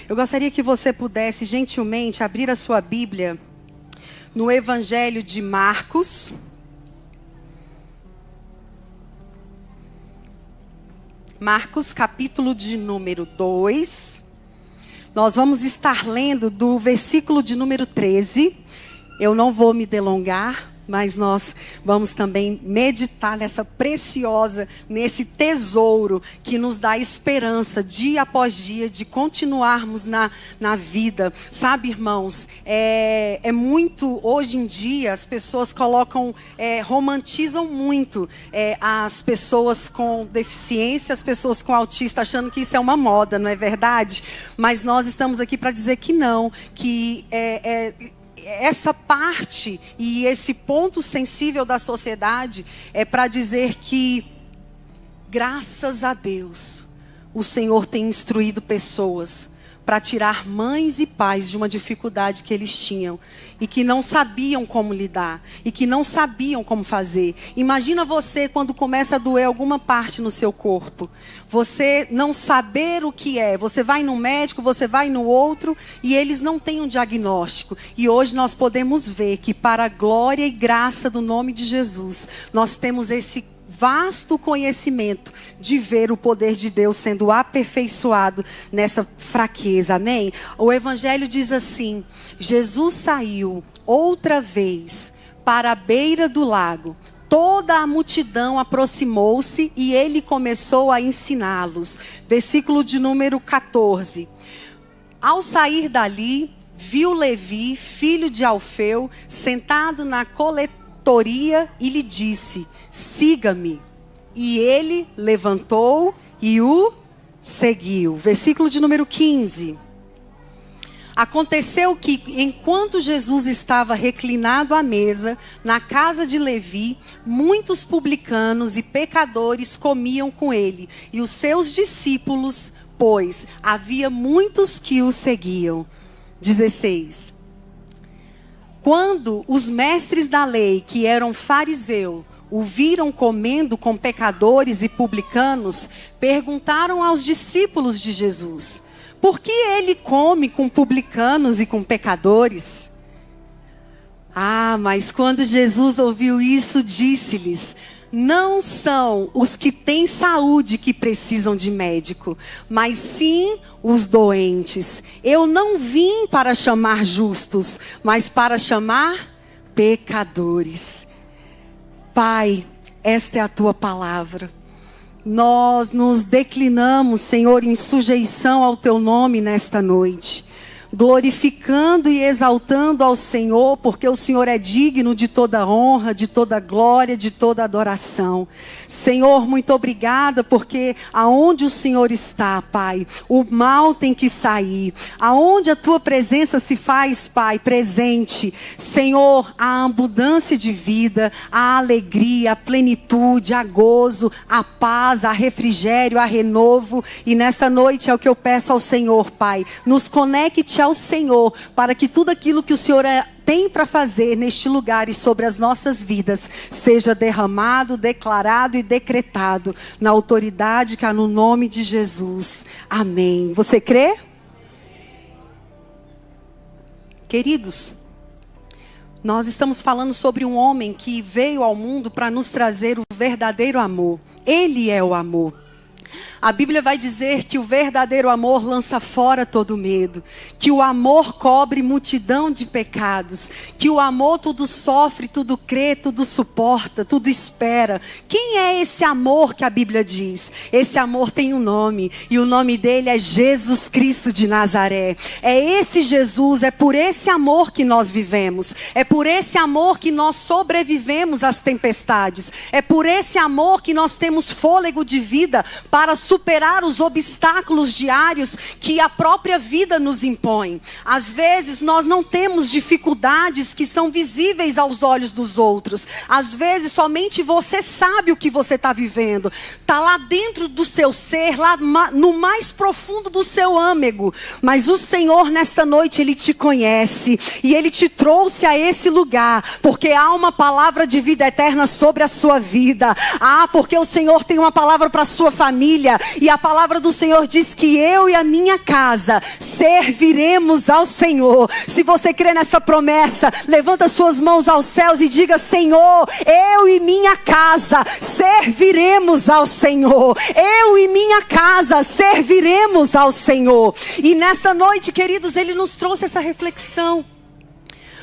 Eu gostaria que você pudesse gentilmente abrir a sua Bíblia no Evangelho de Marcos. Marcos, capítulo de número 2. Nós vamos estar lendo do versículo de número 13. Eu não vou me delongar, mas nós vamos também meditar nesse tesouro que nos dá esperança dia após dia de continuarmos na vida. Sabe, irmãos, é muito, hoje em dia, as pessoas romantizam muito as pessoas com deficiência, as pessoas com autista, achando que isso é uma moda, não é verdade? Mas nós estamos aqui para dizer que não, que essa parte e esse ponto sensível da sociedade é para dizer que, graças a Deus, o Senhor tem instruído pessoas para tirar mães e pais de uma dificuldade que eles tinham e que não sabiam como lidar e que não sabiam como fazer. Imagina você quando começa a doer alguma parte no seu corpo. Você não saber o que é. Você vai no médico, você vai no outro e eles não têm um diagnóstico. E hoje nós podemos ver que, para a glória e graça do nome de Jesus, nós temos esse vasto conhecimento de ver o poder de Deus sendo aperfeiçoado nessa fraqueza, amém? O Evangelho diz assim: Jesus saiu outra vez para a beira do lago. Toda a multidão aproximou-se e ele começou a ensiná-los. Versículo de número 14. Ao sair dali, viu Levi, filho de Alfeu, sentado na coletoria e lhe disse: siga-me. E ele levantou e o seguiu. Versículo de número 15. Aconteceu que, enquanto Jesus estava reclinado à mesa, na casa de Levi, muitos publicanos e pecadores comiam com ele. E os seus discípulos, pois havia muitos que o seguiam. 16. Quando os mestres da lei, que eram fariseus, o viram comendo com pecadores e publicanos, perguntaram aos discípulos de Jesus: por que ele come com publicanos e com pecadores? Mas quando Jesus ouviu isso, disse-lhes: não são os que têm saúde que precisam de médico, mas sim os doentes. Eu não vim para chamar justos, mas para chamar pecadores. Pai, esta é a tua palavra. Nós nos declinamos, Senhor, em sujeição ao teu nome nesta noite, glorificando e exaltando ao Senhor, porque o Senhor é digno de toda honra, de toda glória, de toda adoração. Senhor, muito obrigada, porque aonde o Senhor está, Pai, o mal tem que sair. Aonde a tua presença se faz, Pai, presente, Senhor, a abundância de vida, a alegria, a plenitude, a gozo, a paz, a refrigério, a renovo. E nessa noite é o que eu peço ao Senhor, Pai, nos conecte ao Senhor, para que tudo aquilo que o Senhor tem para fazer neste lugar e sobre as nossas vidas seja derramado, declarado e decretado na autoridade que há no nome de Jesus. Amém. Você crê? Queridos, nós estamos falando sobre um homem que veio ao mundo para nos trazer o verdadeiro amor. Ele é o amor. A Bíblia vai dizer que o verdadeiro amor lança fora todo medo, que o amor cobre multidão de pecados, que o amor tudo sofre, tudo crê, tudo suporta, tudo espera. Quem é esse amor que a Bíblia diz? Esse amor tem um nome, e o nome dele é Jesus Cristo de Nazaré. É esse Jesus, é por esse amor que nós vivemos, é por esse amor que nós sobrevivemos às tempestades, é por esse amor que nós temos fôlego de vida para superar os obstáculos diários que a própria vida nos impõe. Às vezes nós não temos dificuldades que são visíveis aos olhos dos outros. Às vezes somente você sabe o que você está vivendo. Está lá dentro do seu ser, lá no mais profundo do seu âmago. Mas o Senhor nesta noite, Ele te conhece. E Ele te trouxe a esse lugar. Porque há uma palavra de vida eterna sobre a sua vida. Porque o Senhor tem uma palavra para a sua família. família. E a palavra do Senhor diz que eu e a minha casa serviremos ao Senhor. Se você crê nessa promessa, levanta suas mãos aos céus e diga: Senhor, eu e minha casa serviremos ao Senhor. Eu e minha casa serviremos ao Senhor. E nesta noite, queridos, Ele nos trouxe essa reflexão.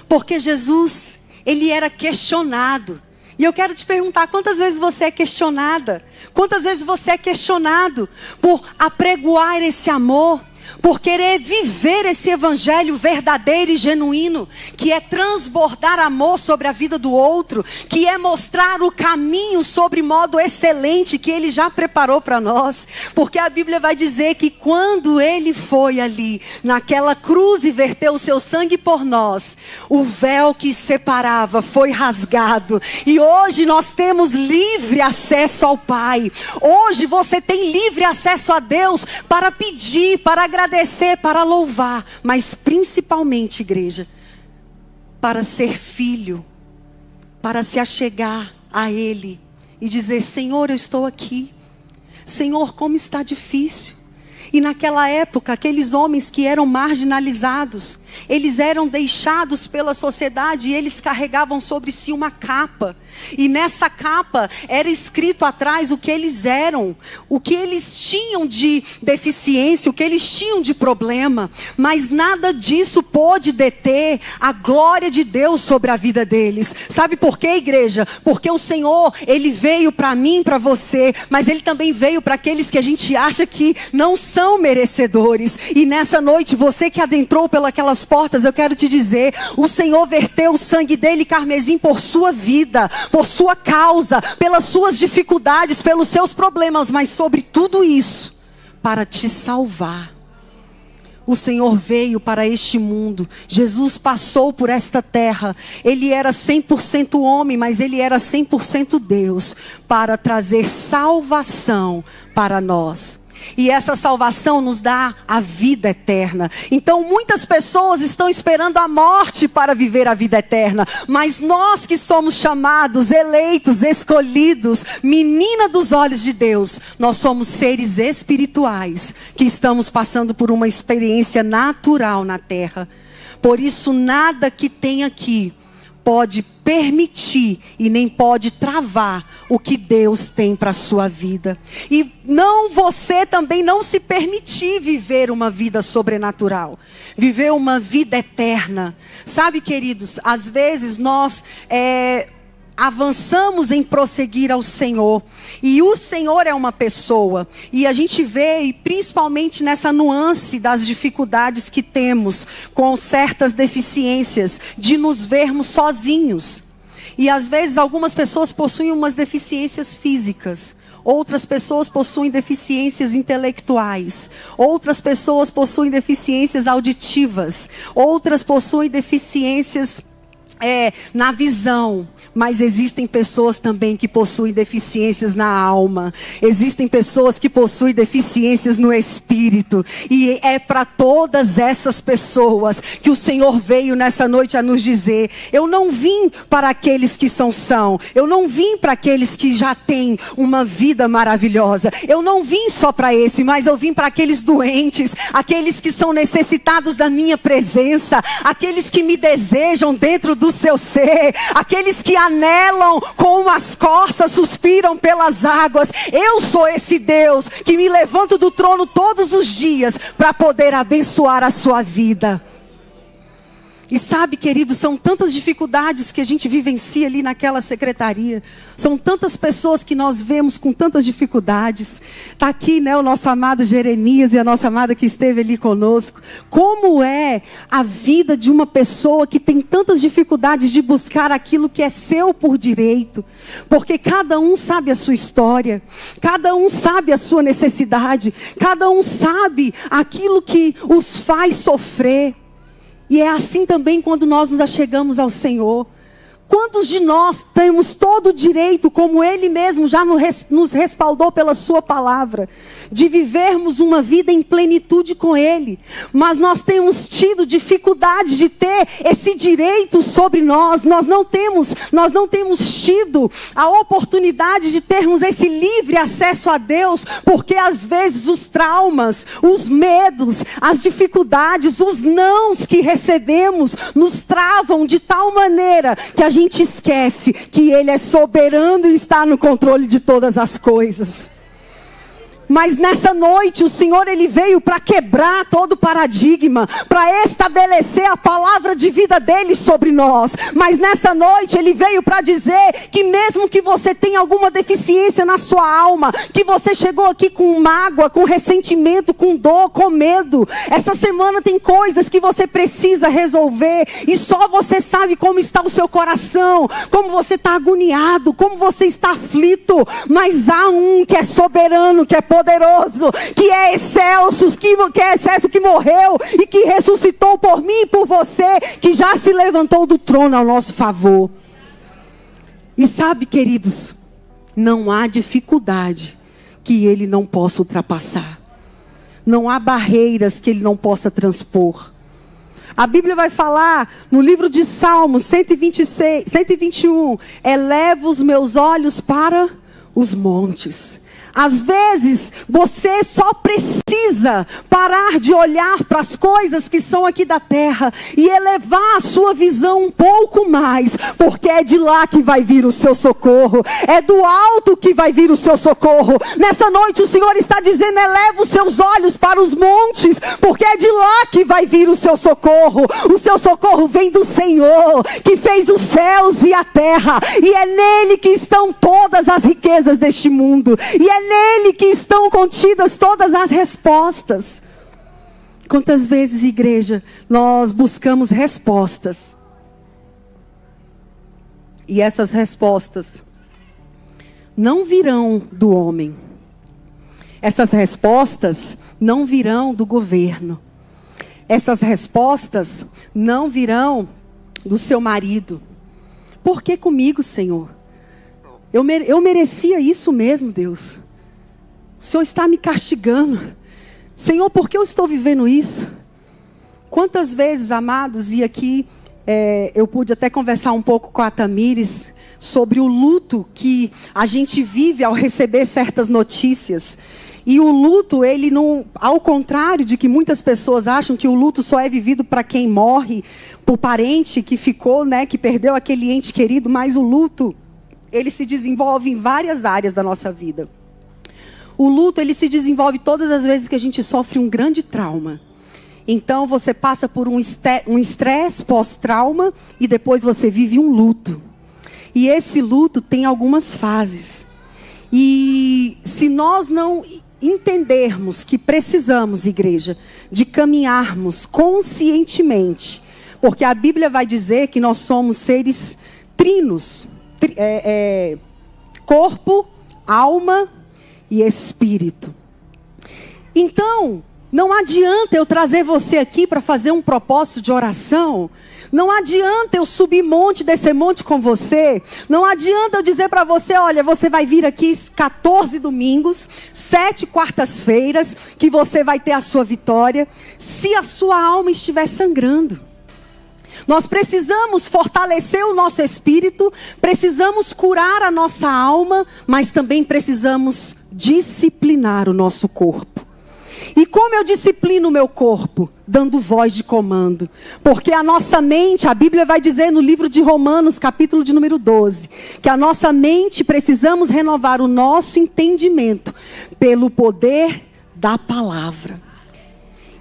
Porque Jesus, Ele era questionado. E eu quero te perguntar, quantas vezes você é questionada? Quantas vezes você é questionado por apregoar esse amor? Por querer viver esse evangelho verdadeiro e genuíno, que é transbordar amor sobre a vida do outro, que é mostrar o caminho sobre modo excelente que Ele já preparou para nós. Porque a Bíblia vai dizer que quando Ele foi ali, naquela cruz e verteu o seu sangue por nós, o véu que separava foi rasgado. E hoje nós temos livre acesso ao Pai. Hoje você tem livre acesso a Deus para pedir, para agradecer, para louvar, mas principalmente, igreja, para ser filho, para se achegar a Ele e dizer: Senhor, eu estou aqui. Senhor, como está difícil. E naquela época, aqueles homens que eram marginalizados, eles eram deixados pela sociedade e eles carregavam sobre si uma capa. E nessa capa era escrito atrás o que eles eram, o que eles tinham de deficiência, o que eles tinham de problema. Mas nada disso pôde deter a glória de Deus sobre a vida deles. Sabe por quê, igreja? Porque o Senhor, Ele veio para mim, para você, mas Ele também veio para aqueles que a gente acha que não são merecedores. E nessa noite, você que adentrou pelas portas, eu quero te dizer: o Senhor verteu o sangue dele carmesim por sua vida, por sua causa, pelas suas dificuldades, pelos seus problemas, mas sobre tudo isso, para te salvar. O Senhor veio para este mundo. Jesus passou por esta terra. Ele era 100% homem, mas Ele era 100% Deus, para trazer salvação para nós. E essa salvação nos dá a vida eterna. Então muitas pessoas estão esperando a morte para viver a vida eterna. Mas nós que somos chamados, eleitos, escolhidos, menina dos olhos de Deus, nós somos seres espirituais que estamos passando por uma experiência natural na terra. Por isso nada que tem aqui pode permitir e nem pode travar o que Deus tem para a sua vida. E você também não se permitir viver uma vida sobrenatural, viver uma vida eterna. Sabe, queridos, às vezes nós avançamos em prosseguir ao Senhor, e o Senhor é uma pessoa, e a gente vê, e principalmente nessa nuance das dificuldades que temos com certas deficiências, de nos vermos sozinhos. E às vezes algumas pessoas possuem umas deficiências físicas, outras pessoas possuem deficiências intelectuais, outras pessoas possuem deficiências auditivas, outras possuem deficiências na visão. Mas existem pessoas também que possuem deficiências na alma. Existem pessoas que possuem deficiências no espírito. E é para todas essas pessoas que o Senhor veio nessa noite a nos dizer: eu não vim para aqueles que são. Eu não vim para aqueles que já têm uma vida maravilhosa. Eu não vim só para esse, mas eu vim para aqueles doentes, aqueles que são necessitados da minha presença, aqueles que me desejam dentro do seu ser, aqueles que anelam como as corças suspiram pelas águas. Eu sou esse Deus que me levanto do trono todos os dias para poder abençoar a sua vida. E sabe, queridos, são tantas dificuldades que a gente vivencia ali naquela secretaria. São tantas pessoas que nós vemos com tantas dificuldades. Está aqui, né, o nosso amado Jeremias e a nossa amada que esteve ali conosco. Como é a vida de uma pessoa que tem tantas dificuldades de buscar aquilo que é seu por direito? Porque cada um sabe a sua história. Cada um sabe a sua necessidade. Cada um sabe aquilo que os faz sofrer. E é assim também quando nós nos achegamos ao Senhor. Quantos de nós temos todo o direito, como Ele mesmo já nos respaldou pela sua palavra, de vivermos uma vida em plenitude com Ele, mas nós temos tido dificuldade de ter esse direito sobre nós. Nós não temos tido a oportunidade de termos esse livre acesso a Deus, porque às vezes os traumas, os medos, as dificuldades, os nãos que recebemos nos travam de tal maneira que a gente esquece que Ele é soberano e está no controle de todas as coisas. Mas nessa noite o Senhor, Ele veio para quebrar todo o paradigma, para estabelecer a palavra de vida dEle sobre nós. Mas nessa noite Ele veio para dizer que mesmo que você tenha alguma deficiência na sua alma, que você chegou aqui com mágoa, com ressentimento, com dor, com medo, essa semana tem coisas que você precisa resolver, e só você sabe como está o seu coração, como você está agoniado, como você está aflito. Mas há um que é soberano, que é poderoso, que é excelso, que morreu e que ressuscitou por mim e por você, que já se levantou do trono ao nosso favor. E sabe, queridos, não há dificuldade que Ele não possa ultrapassar. Não há barreiras que Ele não possa transpor. A Bíblia vai falar no livro de Salmos 121, eleva os meus olhos para os montes. Às vezes, você só precisa parar de olhar para as coisas que são aqui da terra e elevar a sua visão um pouco mais, porque é de lá que vai vir o seu socorro, é do alto que vai vir o seu socorro. Nessa noite o Senhor está dizendo, eleva os seus olhos para os montes, porque é de lá que vai vir o seu socorro. O seu socorro vem do Senhor, que fez os céus e a terra, e é nele que estão todas as riquezas deste mundo, e é nele que estão contidas todas as respostas. Quantas vezes, igreja, nós buscamos respostas, e essas respostas não virão do homem, essas respostas não virão do governo, essas respostas não virão do seu marido. Por que comigo, Senhor? Eu merecia isso mesmo, Deus. O Senhor está me castigando. Senhor, por que eu estou vivendo isso? Quantas vezes, amados, e aqui eu pude até conversar um pouco com a Tamires sobre o luto que a gente vive ao receber certas notícias. E o luto, ele não, ao contrário de que muitas pessoas acham que o luto só é vivido para quem morre, por parente que ficou, que perdeu aquele ente querido, mas o luto, ele se desenvolve em várias áreas da nossa vida. O luto, ele se desenvolve todas as vezes que a gente sofre um grande trauma. Então, você passa por um estresse pós-trauma e depois você vive um luto. E esse luto tem algumas fases. E se nós não entendermos que precisamos, igreja, de caminharmos conscientemente, porque a Bíblia vai dizer que nós somos seres trinos, corpo, alma e espírito. Então, não adianta eu trazer você aqui para fazer um propósito de oração. Não adianta eu subir monte, descer monte com você. Não adianta eu dizer para você, olha, você vai vir aqui 14 domingos, 7 quartas-feiras, que você vai ter a sua vitória, se a sua alma estiver sangrando. Nós precisamos fortalecer o nosso espírito, precisamos curar a nossa alma, mas também precisamos disciplinar o nosso corpo. E como eu disciplino o meu corpo? Dando voz de comando. Porque a nossa mente, a Bíblia vai dizer no livro de Romanos, capítulo de número 12, que a nossa mente, precisamos renovar o nosso entendimento pelo poder da palavra.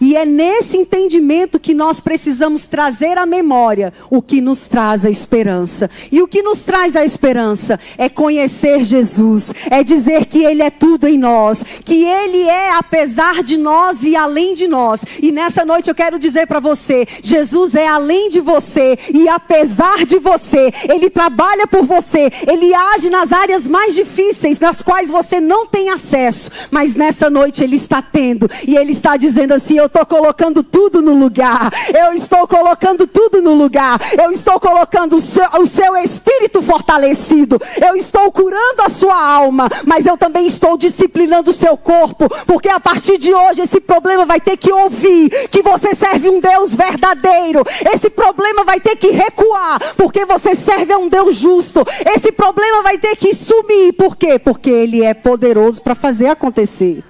E é nesse entendimento que nós precisamos trazer à memória o que nos traz a esperança. E o que nos traz a esperança é conhecer Jesus, é dizer que Ele é tudo em nós, que Ele é apesar de nós e além de nós. E nessa noite eu quero dizer para você, Jesus é além de você e apesar de você. Ele trabalha por você, Ele age nas áreas mais difíceis, nas quais você não tem acesso. Mas nessa noite Ele está tendo, e Ele está dizendo assim, eu estou colocando tudo no lugar. Eu estou colocando tudo no lugar. Eu estou colocando o seu espírito fortalecido. Eu estou curando a sua alma. Mas eu também estou disciplinando o seu corpo. Porque a partir de hoje esse problema vai ter que ouvir que você serve um Deus verdadeiro. Esse problema vai ter que recuar. Porque você serve a um Deus justo. Esse problema vai ter que sumir. Por quê? Porque Ele é poderoso para fazer acontecer.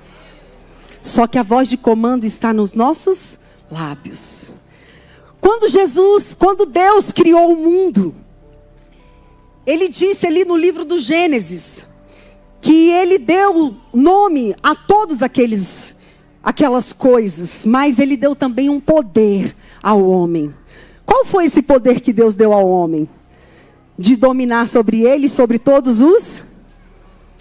Só que a voz de comando está nos nossos lábios. Quando Deus criou o mundo, Ele disse ali no livro do Gênesis, que Ele deu nome a todos aquelas coisas, mas Ele deu também um poder ao homem. Qual foi esse poder que Deus deu ao homem? De dominar sobre ele e sobre todos os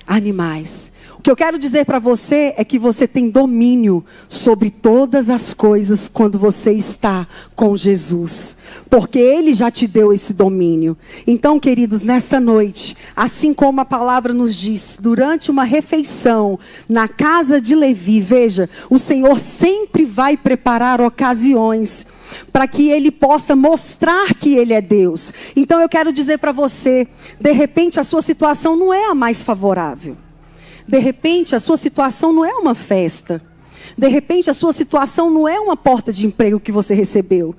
animais. O que eu quero dizer para você é que você tem domínio sobre todas as coisas quando você está com Jesus. Porque Ele já te deu esse domínio. Então, queridos, nessa noite, assim como a palavra nos diz, durante uma refeição na casa de Levi, veja, o Senhor sempre vai preparar ocasiões para que Ele possa mostrar que Ele é Deus. Então eu quero dizer para você, de repente a sua situação não é a mais favorável. De repente a sua situação não é uma festa. De repente a sua situação não é uma porta de emprego que você recebeu.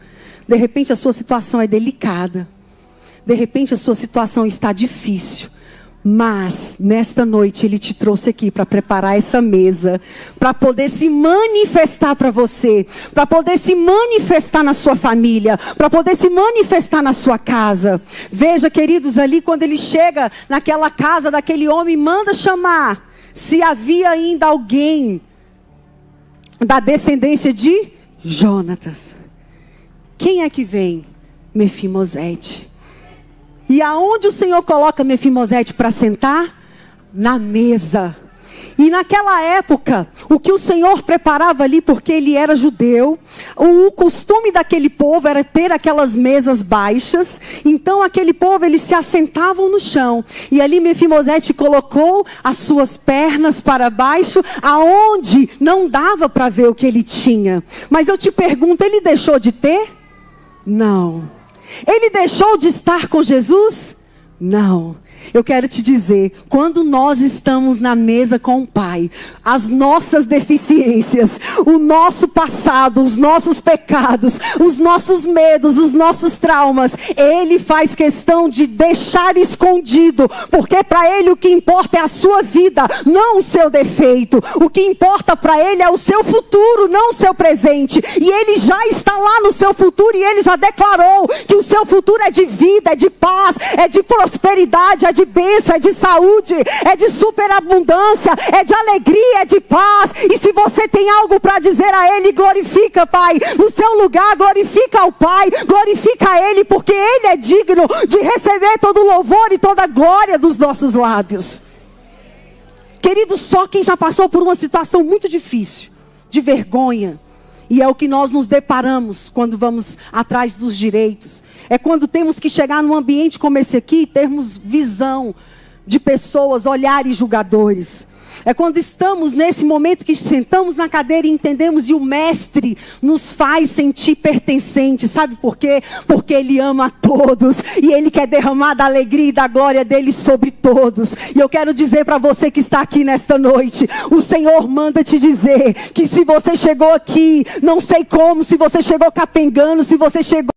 De repente a sua situação é delicada. De repente a sua situação está difícil. Mas, nesta noite, Ele te trouxe aqui para preparar essa mesa, para poder se manifestar para você, para poder se manifestar na sua família, para poder se manifestar na sua casa. Veja, queridos, ali quando ele chega naquela casa daquele homem, manda chamar se havia ainda alguém da descendência de Jonatas. Quem é que vem? Mefimosete. E aonde o Senhor coloca Mefimosete para sentar? Na mesa. E naquela época, o que o Senhor preparava ali, porque ele era judeu, o costume daquele povo era ter aquelas mesas baixas. Então aquele povo, eles se assentavam no chão. E ali Mefimosete colocou as suas pernas para baixo, aonde não dava para ver o que ele tinha. Mas eu te pergunto, ele deixou de ter? Não. Ele deixou de estar com Jesus? Não. Eu quero te dizer, quando nós estamos na mesa com o Pai, as nossas deficiências, o nosso passado, os nossos pecados, os nossos medos, os nossos traumas, Ele faz questão de deixar escondido, porque para Ele o que importa é a sua vida, não o seu defeito. O que importa para Ele é o seu futuro, não o seu presente. E Ele já está lá no seu futuro e Ele já declarou que o seu futuro é de vida, é de paz, é de prosperidade, é de bênção, é de saúde, é de superabundância, é de alegria, é de paz. E se você tem algo para dizer a Ele, glorifica, Pai. No seu lugar, glorifica o Pai, glorifica a Ele, porque Ele é digno de receber todo o louvor e toda a glória dos nossos lábios. Querido, só quem já passou por uma situação muito difícil, de vergonha, e é o que nós nos deparamos quando vamos atrás dos direitos. É quando temos que chegar num ambiente como esse aqui e termos visão de pessoas, olhares julgadores. É quando estamos nesse momento que sentamos na cadeira e entendemos e o Mestre nos faz sentir pertencentes. Sabe por quê? Porque Ele ama a todos e Ele quer derramar da alegria e da glória dEle sobre todos. E eu quero dizer para você que está aqui nesta noite, o Senhor manda te dizer que se você chegou aqui, não sei como, se você chegou capengando, se você chegou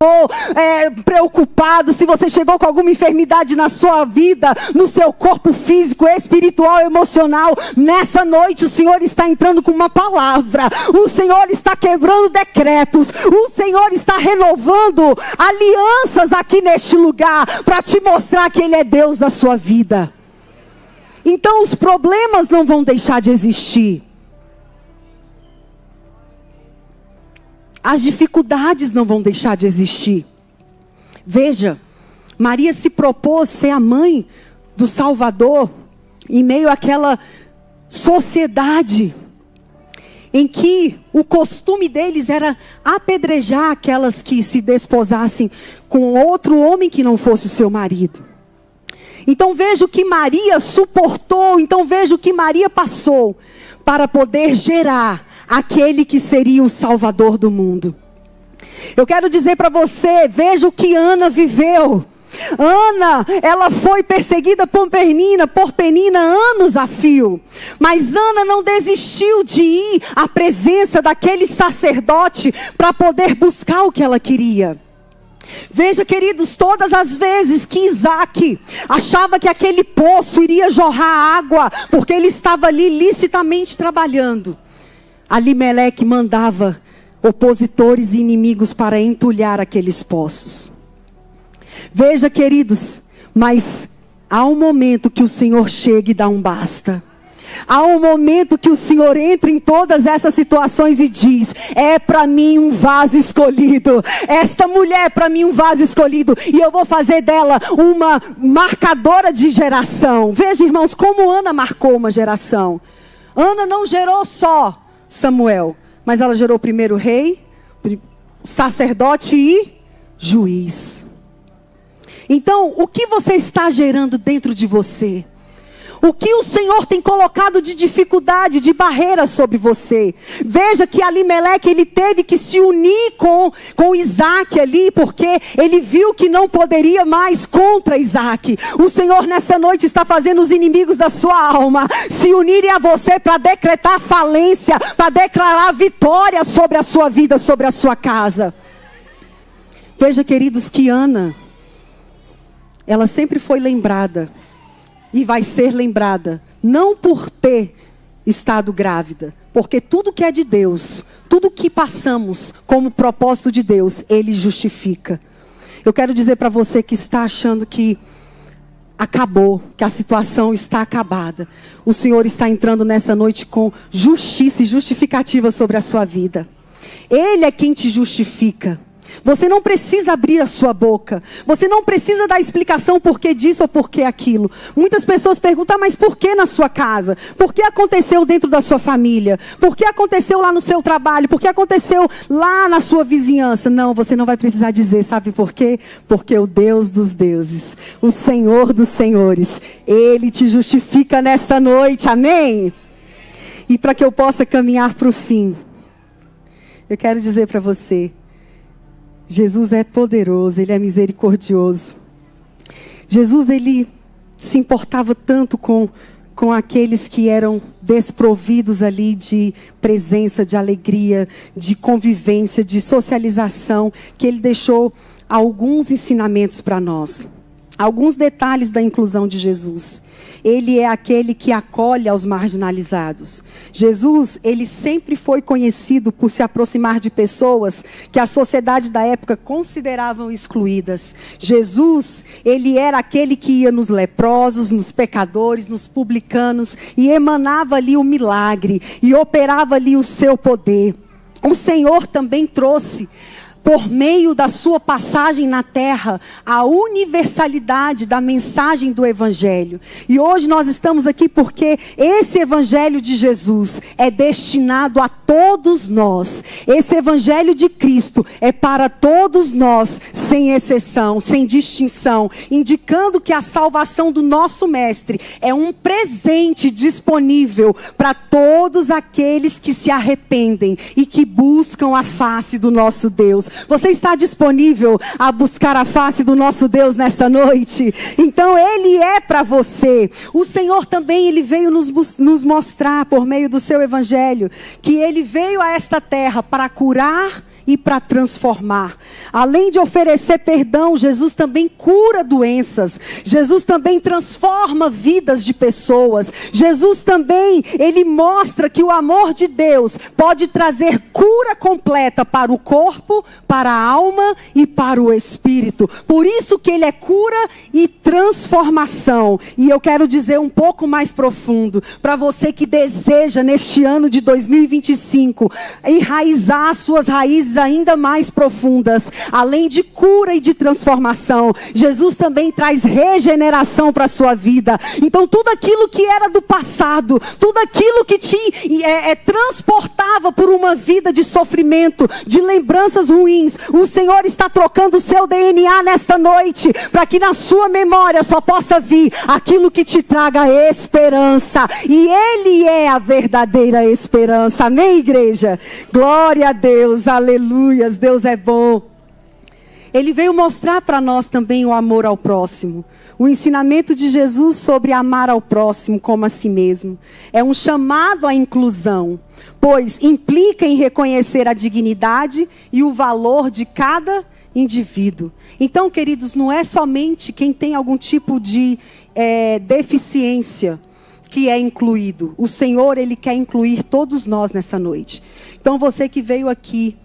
preocupado, se você chegou com alguma enfermidade na sua vida, no seu corpo físico, espiritual, emocional, nessa noite o Senhor está entrando com uma palavra. O Senhor está quebrando decretos. O Senhor está renovando alianças aqui neste lugar para te mostrar que Ele é Deus da sua vida. Então os problemas não vão deixar de existir. As dificuldades não vão deixar de existir. Veja, Maria se propôs ser a mãe do Salvador em meio àquela sociedade em que o costume deles era apedrejar aquelas que se desposassem com outro homem que não fosse o seu marido. Então veja o que Maria suportou, então veja o que Maria passou para poder gerar aquele que seria o Salvador do mundo. Eu quero dizer para você, veja o que Ana viveu. Ana, ela foi perseguida por Penina anos a fio. Mas Ana não desistiu de ir à presença daquele sacerdote para poder buscar o que ela queria. Veja, queridos, todas as vezes que Isaac achava que aquele poço iria jorrar água, porque ele estava ali licitamente trabalhando, Alimeleque mandava opositores e inimigos para entulhar aqueles poços. Veja, queridos, mas há um momento que o Senhor chega e dá um basta. Há um momento que o Senhor entra em todas essas situações e diz: é para mim um vaso escolhido. Esta mulher é para mim um vaso escolhido. E eu vou fazer dela uma marcadora de geração. Veja, irmãos, como Ana marcou uma geração. Ana não gerou só Samuel, mas ela gerou primeiro rei, sacerdote e juiz. Então, o que você está gerando dentro de você? O que o Senhor tem colocado de dificuldade, de barreira sobre você? Veja que Alimeleque, ele teve que se unir com Isaac ali, porque ele viu que não poderia mais contra Isaac. O Senhor nessa noite está fazendo os inimigos da sua alma se unirem a você para decretar falência, para declarar vitória sobre a sua vida, sobre a sua casa. Veja, queridos, que Ana, ela sempre foi lembrada. E vai ser lembrada, não por ter estado grávida, porque tudo que é de Deus, tudo que passamos como propósito de Deus, Ele justifica. Eu quero dizer para você que está achando que acabou, que a situação está acabada. O Senhor está entrando nessa noite com justiça e justificativa sobre a sua vida. Ele é quem te justifica. Você não precisa abrir a sua boca. Você não precisa dar explicação por que disso ou por que aquilo. Muitas pessoas perguntam, mas por que na sua casa? Por que aconteceu dentro da sua família? Por que aconteceu lá no seu trabalho? Por que aconteceu lá na sua vizinhança? Não, você não vai precisar dizer, sabe por quê? Porque o Deus dos deuses, o Senhor dos senhores, Ele te justifica nesta noite, amém? E para que eu possa caminhar para o fim, eu quero dizer para você, Jesus é poderoso, Ele é misericordioso. Jesus, Ele se importava tanto com aqueles que eram desprovidos ali de presença, de alegria, de convivência, de socialização, que Ele deixou alguns ensinamentos para nós. Alguns detalhes da inclusão de Jesus. Ele é aquele que acolhe aos marginalizados. Jesus, ele sempre foi conhecido por se aproximar de pessoas que a sociedade da época consideravam excluídas. Jesus, ele era aquele que ia nos leprosos, nos pecadores, nos publicanos e emanava ali o milagre e operava ali o seu poder. O Senhor também trouxe, por meio da sua passagem na terra, a universalidade da mensagem do Evangelho. E hoje nós estamos aqui porque esse Evangelho de Jesus é destinado a todos nós. Esse Evangelho de Cristo é para todos nós, sem exceção, sem distinção, indicando que a salvação do nosso Mestre é um presente disponível para todos aqueles que se arrependem e que buscam a face do nosso Deus. Você está disponível a buscar a face do nosso Deus nesta noite? Então Ele é para você. O Senhor também, Ele veio nos mostrar por meio do seu Evangelho que Ele veio a esta terra para curar e para transformar. Além de oferecer perdão, Jesus também cura doenças. Jesus também transforma vidas de pessoas. Jesus também, Ele mostra que o amor de Deus pode trazer cura completa para o corpo, para a alma e para o espírito. Por isso que Ele é cura e transformação. E eu quero dizer um pouco mais profundo, para você que deseja neste ano de 2025, enraizar suas raízes ainda mais profundas. Além de cura e de transformação, Jesus também traz regeneração para a sua vida. Então tudo aquilo que era do passado, tudo aquilo que te transportava por uma vida de sofrimento, de lembranças ruins, o Senhor está trocando o seu DNA nesta noite, para que na sua memória só possa vir aquilo que te traga esperança. E Ele é a verdadeira esperança. Amém, igreja? Glória a Deus, aleluias, Deus é bom. Ele veio mostrar para nós também o amor ao próximo. O ensinamento de Jesus sobre amar ao próximo como a si mesmo. É um chamado à inclusão, pois implica em reconhecer a dignidade e o valor de cada indivíduo. Então, queridos, não é somente quem tem algum tipo de deficiência que é incluído. O Senhor, Ele quer incluir todos nós nessa noite. Então, você que veio aqui,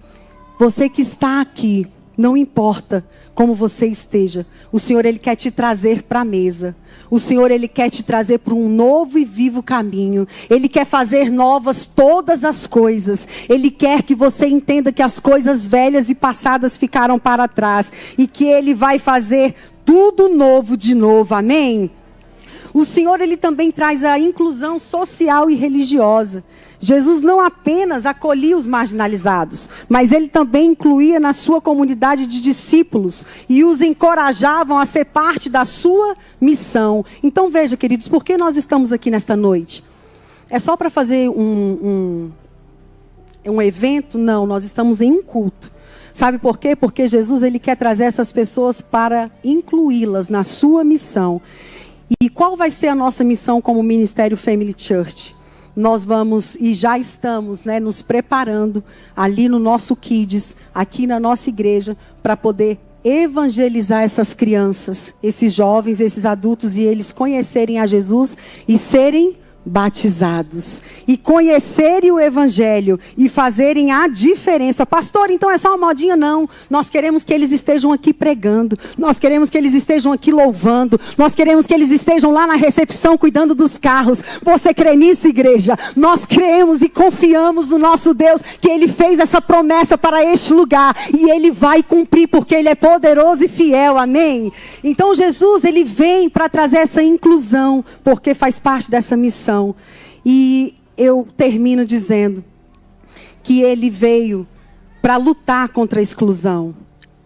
você que está aqui, não importa como você esteja, o Senhor, Ele quer te trazer para a mesa. O Senhor, Ele quer te trazer para um novo e vivo caminho. Ele quer fazer novas todas as coisas. Ele quer que você entenda que as coisas velhas e passadas ficaram para trás. E que Ele vai fazer tudo novo de novo. Amém? O Senhor, Ele também traz a inclusão social e religiosa. Jesus não apenas acolhia os marginalizados, mas Ele também incluía na sua comunidade de discípulos e os encorajavam a ser parte da sua missão. Então veja, queridos, por que nós estamos aqui nesta noite? É só para fazer um evento? Não, nós estamos em um culto. Sabe por quê? Porque Jesus, Ele quer trazer essas pessoas para incluí-las na sua missão. E qual vai ser a nossa missão como Ministério Family Church? Nós vamos e já estamos, nos preparando ali no nosso Kids, aqui na nossa igreja, para poder evangelizar essas crianças, esses jovens, esses adultos, e eles conhecerem a Jesus e serem batizados. E conhecerem o Evangelho e fazerem a diferença. Pastor, então é só uma modinha? Não. Nós queremos que eles estejam aqui pregando. Nós queremos que eles estejam aqui louvando. Nós queremos que eles estejam lá na recepção cuidando dos carros. Você crê nisso, igreja? Nós cremos e confiamos no nosso Deus, que Ele fez essa promessa para este lugar. E Ele vai cumprir, porque Ele é poderoso e fiel. Amém? Então Jesus, Ele vem para trazer essa inclusão, porque faz parte dessa missão. E eu termino dizendo que Ele veio para lutar contra a exclusão.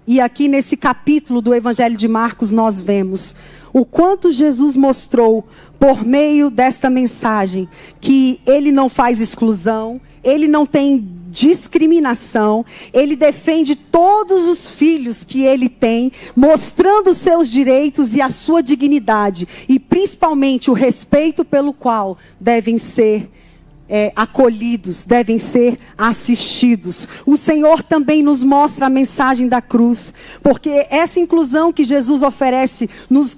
E aqui nesse capítulo do Evangelho de Marcos nós vemos o quanto Jesus mostrou por meio desta mensagem que Ele não faz exclusão, Ele não tem discriminação, Ele defende todos os filhos que Ele tem, mostrando os seus direitos e a sua dignidade, e principalmente o respeito pelo qual devem ser acolhidos, devem ser assistidos. O Senhor também nos mostra a mensagem da cruz, porque essa inclusão que Jesus oferece,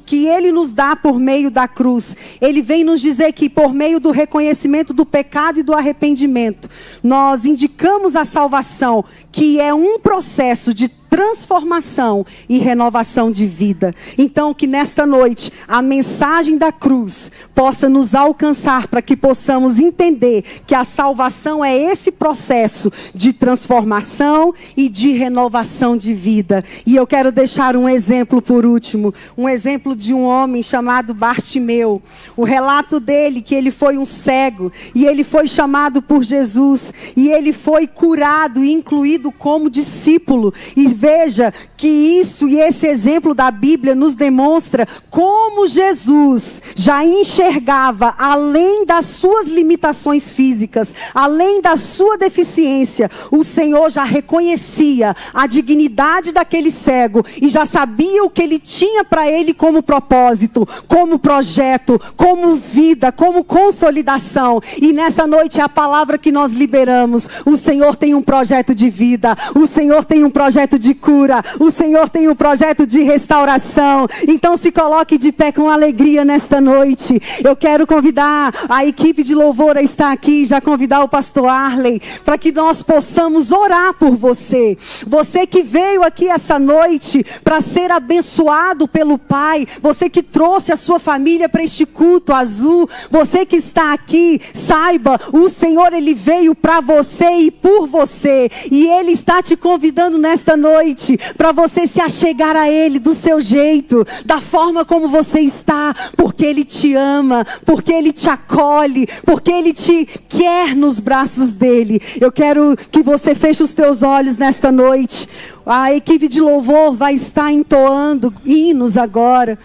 que Ele nos dá por meio da cruz, Ele vem nos dizer que por meio do reconhecimento do pecado e do arrependimento, nós indicamos a salvação, que é um processo de transformação e renovação de vida. Então, que nesta noite a mensagem da cruz possa nos alcançar, para que possamos entender que a salvação é esse processo de transformação e de renovação de vida. E eu quero deixar um exemplo por último, um exemplo de um homem chamado Bartimeu. O relato dele, que ele foi um cego e ele foi chamado por Jesus e ele foi curado e incluído como discípulo. E veja que isso e esse exemplo da Bíblia nos demonstra como Jesus já enxergava além das suas limitações físicas, além da sua deficiência. O Senhor já reconhecia a dignidade daquele cego e já sabia o que Ele tinha para ele como propósito, como projeto, como vida, como consolidação. E nessa noite é a palavra que nós liberamos. O Senhor tem um projeto de vida, o Senhor tem um projeto de de cura. O Senhor tem um projeto de restauração. Então se coloque de pé com alegria nesta noite. Eu quero convidar a equipe de louvor a estar aqui, já convidar o pastor Arley, para que nós possamos orar por você. Você que veio aqui essa noite para ser abençoado pelo Pai. Você que trouxe a sua família para este culto azul. Você que está aqui, saiba, o Senhor, Ele veio para você e por você. E Ele está te convidando nesta noite para você se achegar a Ele do seu jeito, da forma como você está, porque Ele te ama, porque Ele te acolhe, porque Ele te quer nos braços dEle. Eu quero que você feche os teus olhos nesta noite. A equipe de louvor vai estar entoando hinos agora,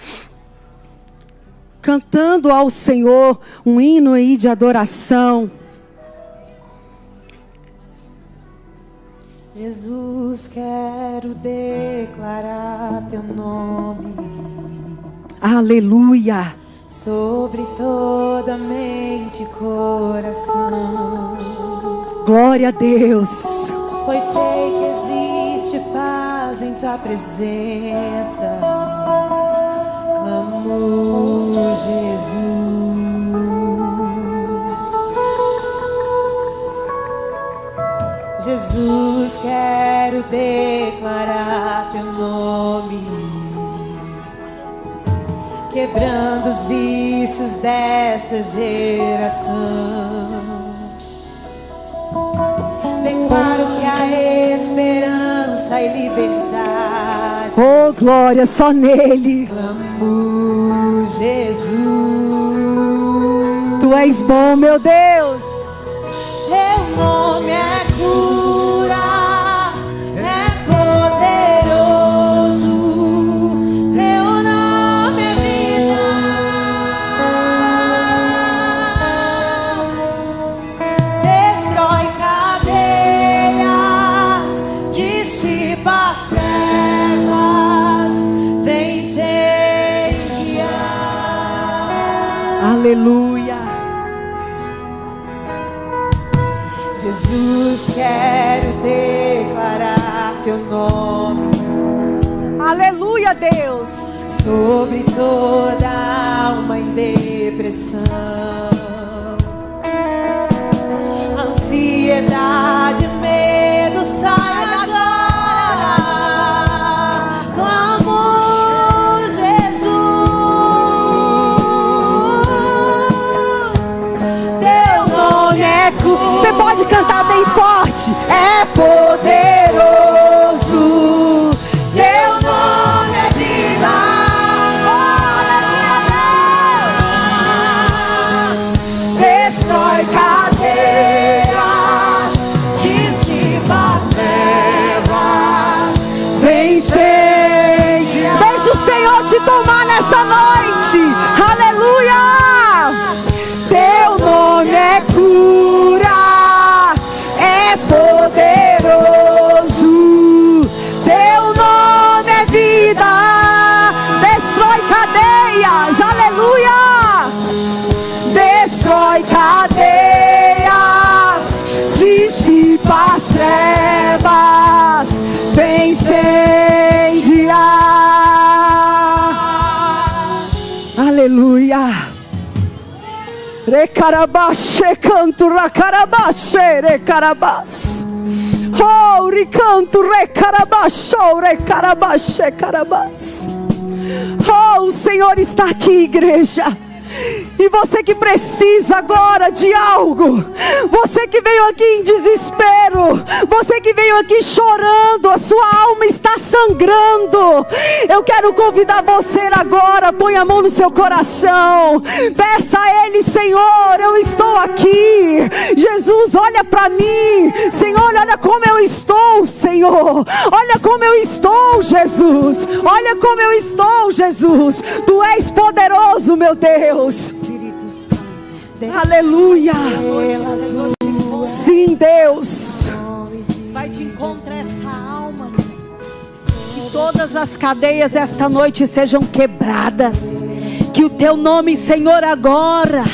cantando ao Senhor um hino aí de adoração. Jesus, quero declarar teu nome. Aleluia. Sobre toda mente e coração. Glória a Deus. Pois sei que existe paz em tua presença. Clamo, Jesus. Jesus, quero declarar teu nome, quebrando os vícios dessa geração. Declaro que há esperança e liberdade. Oh, glória, só nele. Clamo, Jesus. Tu és bom, meu Deus. Teu nome é cura, é poderoso. Teu nome é vida. Destrói cadeias, dissipa as trevas, vem incendiar. Aleluia. Jesus, quero declarar teu nome. Aleluia, Deus. Sobre toda alma em depressão, ansiedade, medo, sai agora. Clamo, Jesus. Teu nome é cura. Você pode cantar bem forte. É poderoso. Teu nome é vida. Destrói cadeias, dissipa as trevas, vem incendiar. Deixa o Senhor te tomar nessa noite. Aleluia. Teu nome é cura, é poderoso. Teu nome é vida. Destrói cadeias. Aleluia. Destrói cadeias, dissipa as trevas, vem incendiar. Aleluia. Recarabaxe canto racarabaxe recarabas. Oh, ricanto recarabaxo recarabaxe carabas. Oh, o Senhor está aqui, igreja. E você que precisa agora de algo, você que veio aqui em desespero, você que veio aqui chorando, a sua alma está sangrando, eu quero convidar você agora, põe a mão no seu coração, peça a Ele: Senhor, eu estou aqui. Jesus, olha para mim. Senhor, olha como eu estou, Senhor. Olha como eu estou, Jesus. Olha como eu estou, Jesus. Tu és poderoso, meu Deus. Aleluia. Sim, Deus. Vai de encontro a essa alma. Que todas as cadeias esta noite sejam quebradas. Que o teu nome, Senhor, agora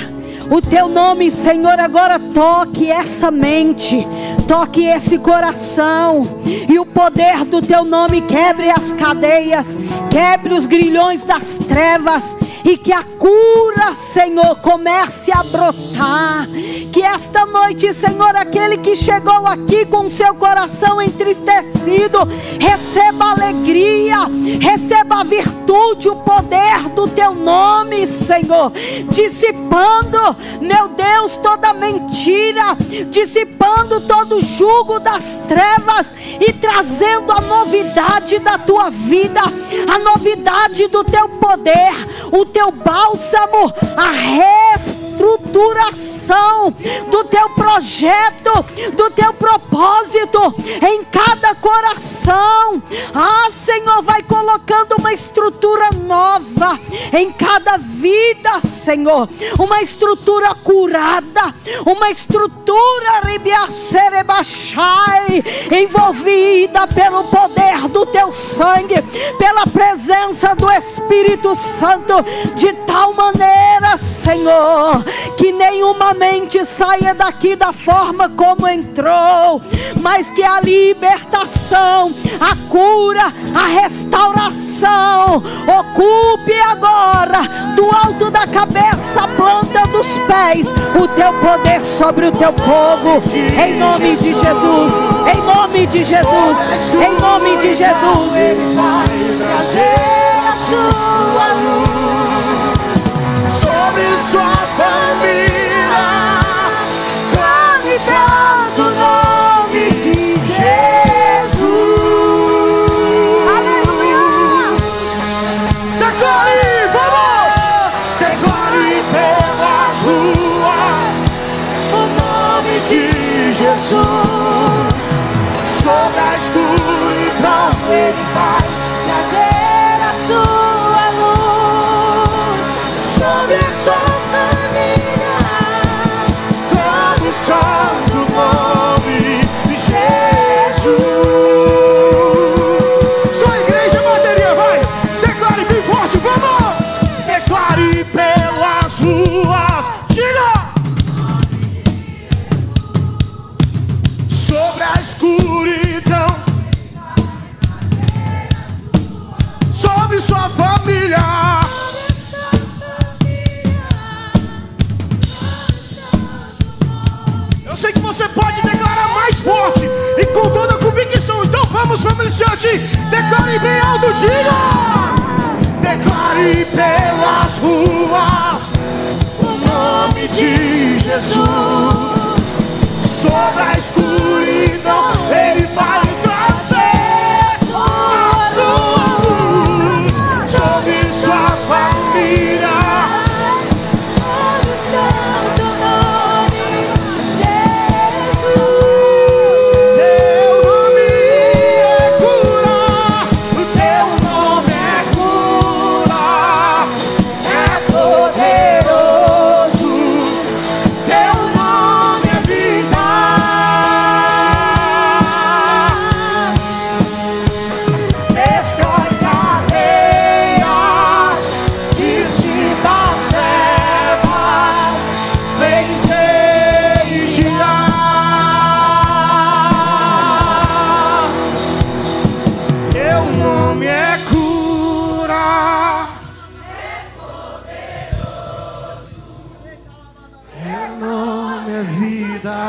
O teu nome, Senhor, agora toque essa mente, toque esse coração, e o poder do teu nome quebre as cadeias, quebre os grilhões das trevas, e que a cura, Senhor, comece a brotar. Que esta noite, Senhor, aquele que chegou aqui com seu coração entristecido, receba alegria, receba a virtude, o poder do teu nome, Senhor, dissipando, meu Deus, toda mentira, dissipando todo jugo das trevas e trazendo a novidade da tua vida, a novidade do teu poder, o teu bálsamo, a reestruturação do teu projeto, do teu propósito em cada coração. Senhor, vai colocando uma estrutura nova em cada vida, Senhor, uma estrutura curada, uma estrutura envolvida pelo poder do teu sangue, pela presença do Espírito Santo, de tal maneira, Senhor, que nenhuma mente saia daqui da forma como entrou, mas que a libertação, a cura, a restauração ocupe agora, do alto da cabeça, a planta dos pés, o teu poder sobre o teu povo, em nome de Jesus, em nome de Jesus, em nome de Jesus. Ele vai trazer a sua luz sobre sua família, clame santo nome de Jesus. Aleluia! Declare, vamos! Declare pelas ruas o nome de Jesus. Sobre a escuridão ele vai trazer a sua luz. Sobre a sua família, clame o santo nome de Jesus. Sua igreja, bateria, vai! Declare bem forte, vamos! Declare pelas ruas, diga! Sobre a escuridão, sobre sua família, eu sei que você pode declarar mais forte e com toda a convicção. Então vamos, família Church, declare bem alto, diga! Declare pelas ruas o nome de Jesus. Sobre a escuridão ele vai trazer a sua luz. Sobre sua família, santo nome de Jesus. Teu nome é cura, o teu nome é cura, é poderoso. Teu nome é vida. Destrói cadeias, dissipa as trevas, vem incendiar. Teu nome é cura, teu nome é vida.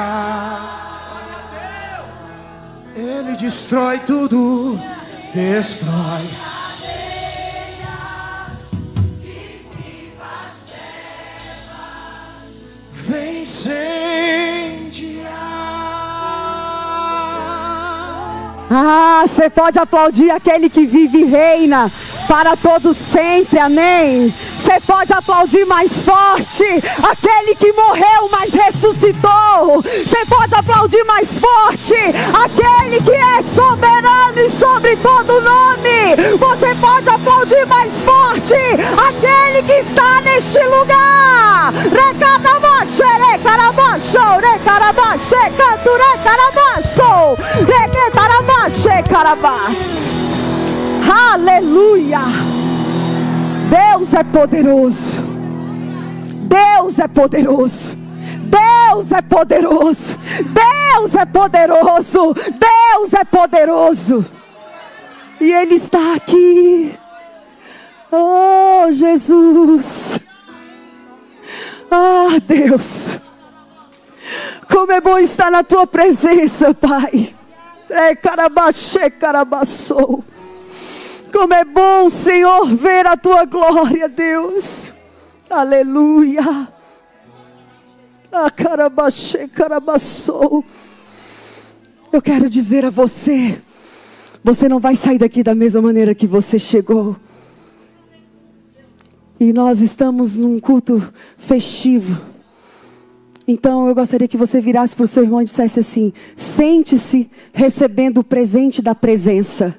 Ele destrói tudo, destrói. Vem incendiar. Você pode aplaudir aquele que vive e reina para todos sempre, amém? Você pode aplaudir mais forte aquele que morreu, mas ressuscitou. Você pode aplaudir mais forte aquele que é soberano e sobre todo nome. Você pode aplaudir mais forte aquele que está neste lugar. Recadabaxe, recarabaxo, recarabaxe, canto, recarabaço, recarabaxe, carabás. Aleluia! Deus é poderoso. Deus é poderoso. Deus é poderoso. Deus é poderoso. Deus é poderoso. E Ele está aqui. Oh, Jesus. Ah, Deus. Como é bom estar na Tua presença, Pai. Como é bom, Senhor, ver a Tua glória, Deus. Aleluia. Eu quero dizer a você, você não vai sair daqui da mesma maneira que você chegou. E nós estamos num culto festivo. Então eu gostaria que você virasse para o seu irmão e dissesse assim: sente-se recebendo o presente da presença.